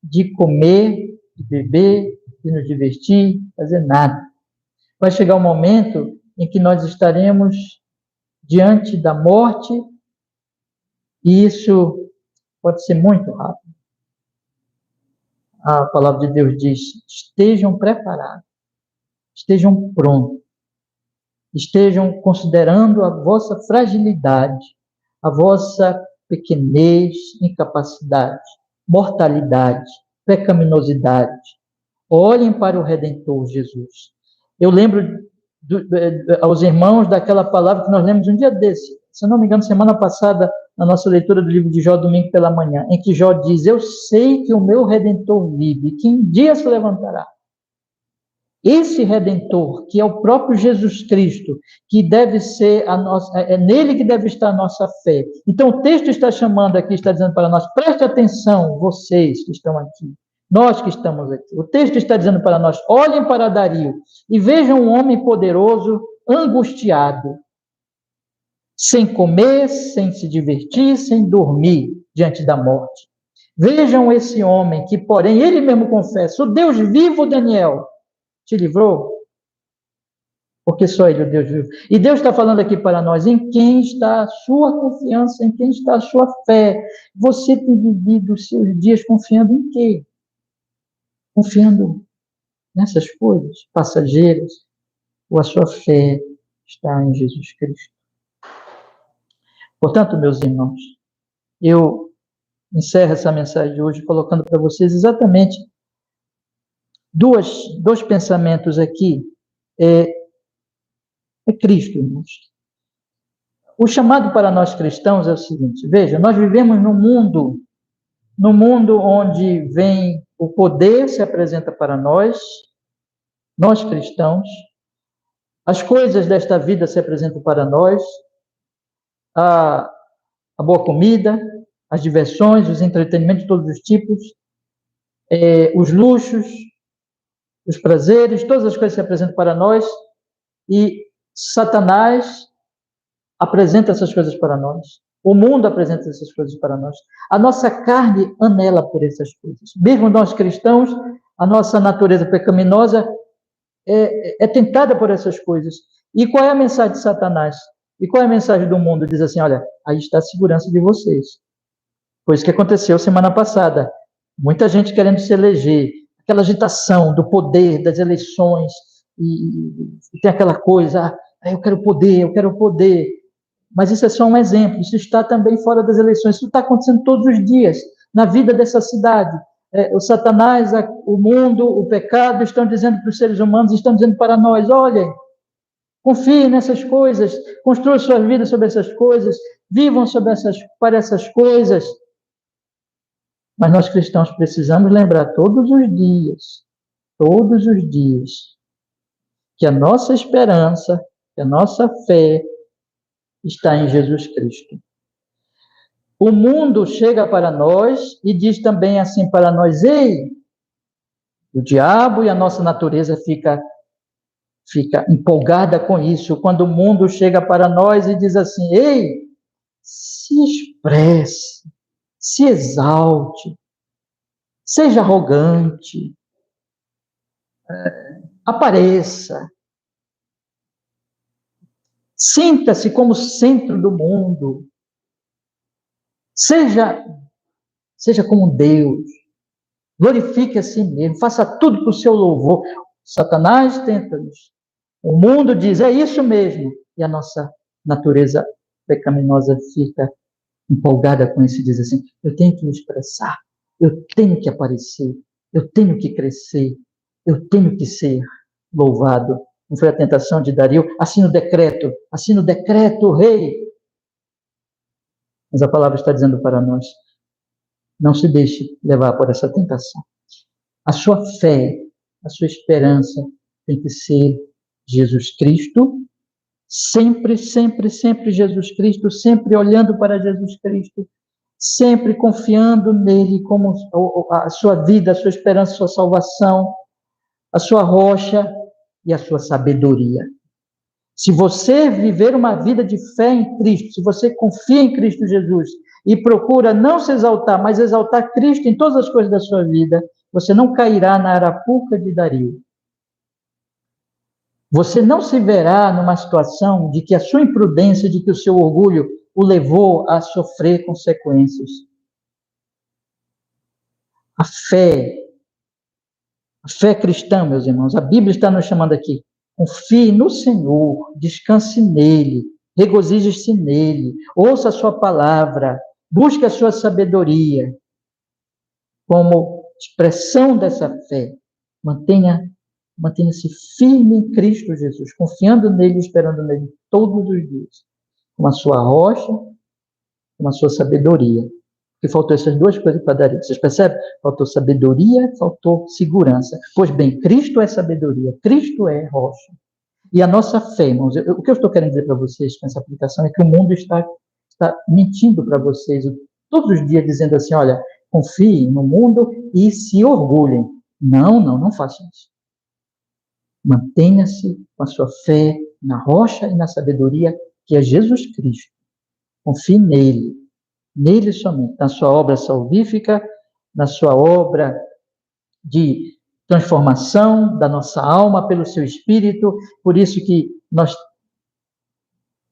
de comer, de beber, de nos divertir, fazer nada. Vai chegar um momento em que nós estaremos diante da morte, e isso pode ser muito rápido. A palavra de Deus diz: estejam preparados, estejam prontos, estejam considerando a vossa fragilidade, a vossa pequenez, incapacidade, mortalidade, pecaminosidade. Olhem para o Redentor Jesus. Eu lembro aos irmãos daquela palavra que nós lemos um dia desse, se não me engano, semana passada, na nossa leitura do livro de Jó, domingo pela manhã, em que Jó diz: eu sei que o meu Redentor vive, que um dia se levantará. Esse Redentor, que é o próprio Jesus Cristo, que deve ser a nossa, é nele que deve estar a nossa fé. Então o texto está chamando aqui, está dizendo para nós: preste atenção, vocês que estão aqui, nós que estamos aqui. O texto está dizendo para nós: olhem para Dario e vejam um homem poderoso, angustiado, sem comer, sem se divertir, sem dormir diante da morte. Vejam esse homem que, porém, ele mesmo confessa: o Deus vivo, Daniel, te livrou, porque só ele, o Deus vivo. E Deus está falando aqui para nós: em quem está a sua confiança, em quem está a sua fé? Você tem vivido os seus dias confiando em quê? Confiando nessas coisas passageiras, ou a sua fé está em Jesus Cristo? Portanto, meus irmãos, eu encerro essa mensagem de hoje colocando para vocês exatamente dois pensamentos aqui. É Cristo, irmãos. O chamado para nós cristãos é o seguinte: veja, nós vivemos num mundo onde vem o poder, se apresenta para nós cristãos, as coisas desta vida se apresentam para nós, a boa comida, as diversões, os entretenimentos de todos os tipos, os luxos, os prazeres, todas as coisas se apresentam para nós, e Satanás apresenta essas coisas para nós. O mundo apresenta essas coisas para nós. A nossa carne anela por essas coisas. Mesmo nós cristãos, a nossa natureza pecaminosa é tentada por essas coisas. E qual é a mensagem de Satanás? E qual é a mensagem do mundo? Diz assim: olha, aí está a segurança de vocês. Foi isso que aconteceu semana passada. Muita gente querendo se eleger, aquela agitação do poder, das eleições, e tem aquela coisa: eu quero poder, eu quero poder. Mas isso é só um exemplo, isso está também fora das eleições, isso está acontecendo todos os dias, na vida dessa cidade. O Satanás, o mundo, o pecado estão dizendo para os seres humanos, estão dizendo para nós: olhem, Confie nessas coisas, construa sua vida sobre essas coisas, vivam para essas coisas. Mas nós cristãos precisamos lembrar todos os dias, que a nossa esperança, que a nossa fé está em Jesus Cristo. O mundo chega para nós e diz também assim para nós: ei, o diabo e a nossa natureza fica empolgada com isso, quando o mundo chega para nós e diz assim: ei, se expresse, se exalte, seja arrogante, apareça, sinta-se como centro do mundo, seja como Deus, glorifique a si mesmo, faça tudo para o seu louvor. Satanás tenta-nos. O mundo diz: é isso mesmo. E a nossa natureza pecaminosa fica empolgada com isso e diz assim: eu tenho que me expressar, eu tenho que aparecer, eu tenho que crescer, eu tenho que ser louvado. Não foi a tentação de Dario? Assina o decreto, rei. Mas a palavra está dizendo para nós: não se deixe levar por essa tentação. A sua fé, a sua esperança tem que ser Jesus Cristo, sempre, sempre, sempre Jesus Cristo, sempre olhando para Jesus Cristo, sempre confiando nele como a sua vida, a sua esperança, a sua salvação, a sua rocha e a sua sabedoria. Se você viver uma vida de fé em Cristo, se você confia em Cristo Jesus e procura não se exaltar, mas exaltar Cristo em todas as coisas da sua vida, você não cairá na arapuca de Dario. Você não se verá numa situação de que a sua imprudência, de que o seu orgulho o levou a sofrer consequências. A fé cristã, meus irmãos, a Bíblia está nos chamando aqui: confie no Senhor, descanse nele, regozije-se nele, ouça a sua palavra, busque a sua sabedoria. Como expressão dessa fé, mantenha-se firme em Cristo Jesus, confiando nele, esperando nele todos os dias, com a sua rocha, com a sua sabedoria. Porque faltou essas duas coisas para dar. Vocês percebem? Faltou sabedoria, faltou segurança. Pois bem, Cristo é sabedoria, Cristo é rocha. E a nossa fé, irmãos, o que eu estou querendo dizer para vocês com essa aplicação é que o mundo está mentindo para vocês todos os dias, dizendo assim: olha, confiem no mundo e se orgulhem. Não façam isso. Mantenha-se com a sua fé na rocha e na sabedoria que é Jesus Cristo. Confie nele somente, na sua obra salvífica, na sua obra de transformação da nossa alma pelo seu Espírito. Por isso que nós,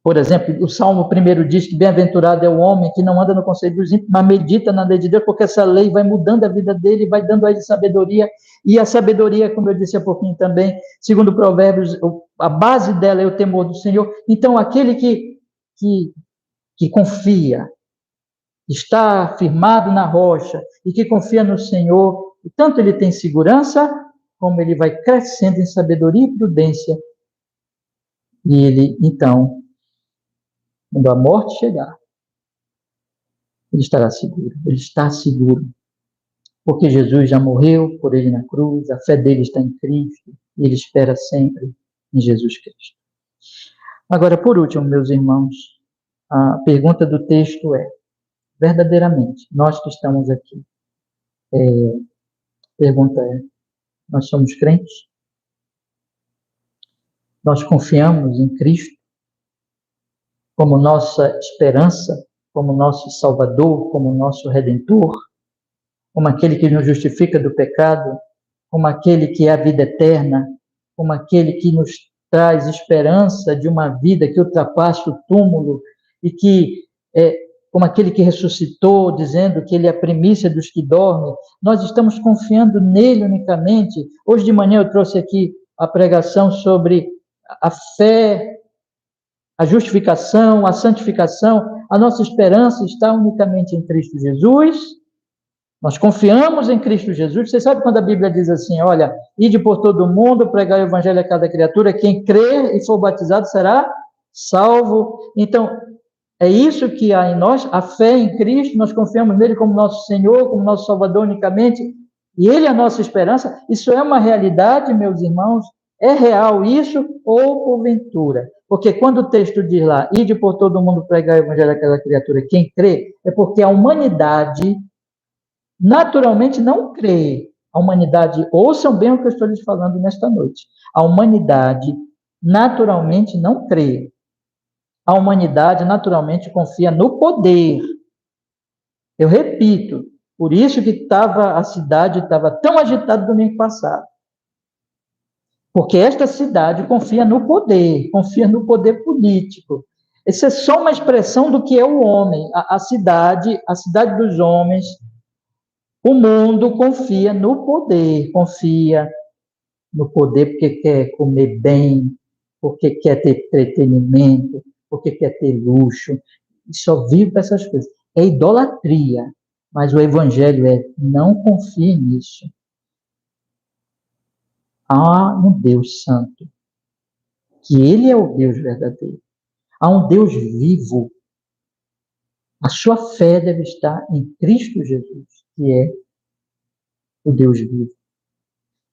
por exemplo, o Salmo 1 diz que bem-aventurado é o homem que não anda no conselho dos ímpios, mas medita na lei de Deus, porque essa lei vai mudando a vida dele, vai dando a ele sabedoria, e a sabedoria, como eu disse há pouquinho também, segundo Provérbios, a base dela é o temor do Senhor. Então, aquele que confia, está firmado na rocha e que confia no Senhor, e tanto ele tem segurança, como ele vai crescendo em sabedoria e prudência. E ele, então, quando a morte chegar, ele estará seguro, ele está seguro, porque Jesus já morreu por ele na cruz, a fé dele está em Cristo, e ele espera sempre em Jesus Cristo. Agora, por último, meus irmãos, a pergunta do texto é: verdadeiramente, nós que estamos aqui, pergunta é: nós somos crentes? Nós confiamos em Cristo como nossa esperança, como nosso Salvador, como nosso Redentor, como aquele que nos justifica do pecado, como aquele que é a vida eterna, como aquele que nos traz esperança de uma vida que ultrapassa o túmulo e que como aquele que ressuscitou, dizendo que ele é a primícia dos que dormem. Nós estamos confiando nele unicamente. Hoje de manhã eu trouxe aqui a pregação sobre a fé, a justificação, a santificação. A nossa esperança está unicamente em Cristo Jesus, Nós confiamos em Cristo Jesus. Você sabe quando a Bíblia diz assim, olha, ide por todo mundo, pregar o evangelho a cada criatura, quem crer e for batizado será salvo. Então, é isso que há em nós, a fé em Cristo, nós confiamos nele como nosso Senhor, como nosso Salvador unicamente, e ele é a nossa esperança. Isso é uma realidade, meus irmãos? É real isso ou porventura? Porque quando o texto diz lá, ide por todo mundo pregar o evangelho a cada criatura, quem crê, é porque a humanidade naturalmente não crê. A humanidade, ouçam bem o que eu estou lhes falando nesta noite. A humanidade naturalmente não crê. A humanidade naturalmente confia no poder. Eu repito, por isso que a cidade estava tão agitada domingo passado. Porque esta cidade confia no poder político. Isso é só uma expressão do que é o homem. A cidade dos homens, o mundo confia no poder porque quer comer bem, porque quer ter entretenimento, porque quer ter luxo, e só vive para essas coisas. É idolatria, mas o evangelho não confie nisso. Há um Deus santo, que ele é o Deus verdadeiro. Há um Deus vivo. A sua fé deve estar em Cristo Jesus, que é o Deus vivo,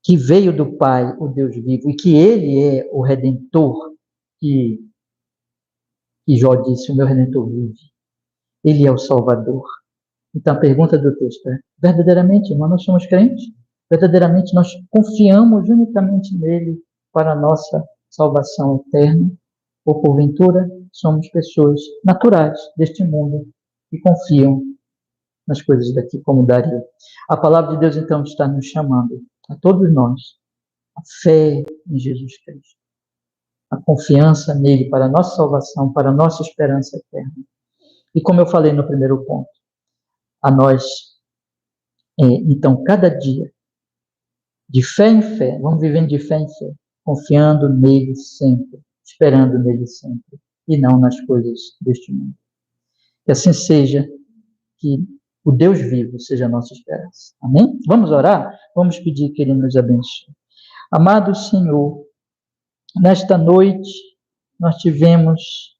que veio do Pai, o Deus vivo, e que ele é o Redentor, que Jó disse, o meu Redentor vive. Ele é o Salvador. Então, a pergunta do texto é, verdadeiramente, irmão, nós somos crentes? Verdadeiramente, nós confiamos unicamente nele para a nossa salvação eterna? Ou, porventura, somos pessoas naturais deste mundo que confiam nas coisas daqui, como daria? A palavra de Deus, então, está nos chamando, a todos nós, a fé em Jesus Cristo, a confiança nele para a nossa salvação, para a nossa esperança eterna. E como eu falei no primeiro ponto, a nós, então, cada dia, de fé em fé, vamos vivendo de fé em fé, confiando nele sempre, esperando nele sempre, e não nas coisas deste mundo. Que assim seja, que o Deus vivo seja a nossa esperança. Amém? Vamos orar? Vamos pedir que ele nos abençoe. Amado Senhor, nesta noite nós tivemos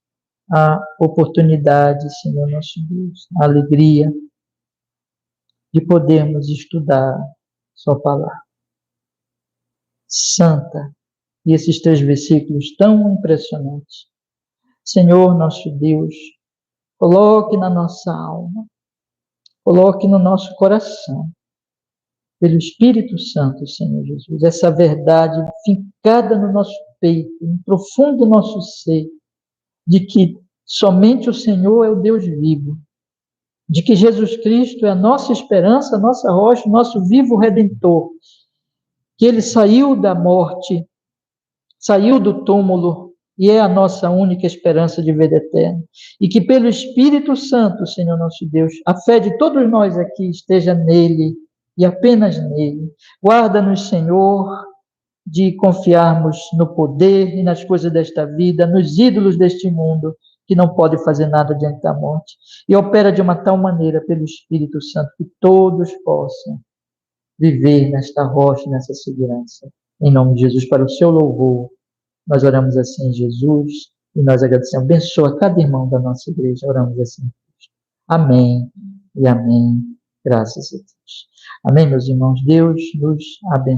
a oportunidade, Senhor nosso Deus, a alegria de podermos estudar sua palavra santa, e esses 3 versículos tão impressionantes. Senhor nosso Deus, coloque na nossa alma, coloque no nosso coração, pelo Espírito Santo, Senhor Jesus, essa verdade fincada no nosso peito, no profundo nosso ser, de que somente o Senhor é o Deus vivo, de que Jesus Cristo é a nossa esperança, a nossa rocha, o nosso vivo Redentor, que ele saiu da morte, saiu do túmulo e é a nossa única esperança de vida eterna. E que pelo Espírito Santo, Senhor nosso Deus, a fé de todos nós aqui esteja nele e apenas nele. Guarda-nos, Senhor, de confiarmos no poder e nas coisas desta vida, nos ídolos deste mundo, que não pode fazer nada diante da morte. E opera de uma tal maneira pelo Espírito Santo que todos possam viver nesta rocha, nessa segurança. Em nome de Jesus, para o seu louvor, nós oramos assim, Jesus, e nós agradecemos. Abençoa cada irmão da nossa igreja, oramos assim. Amém e amém. Graças a Deus. Amém, meus irmãos. Deus nos abençoe.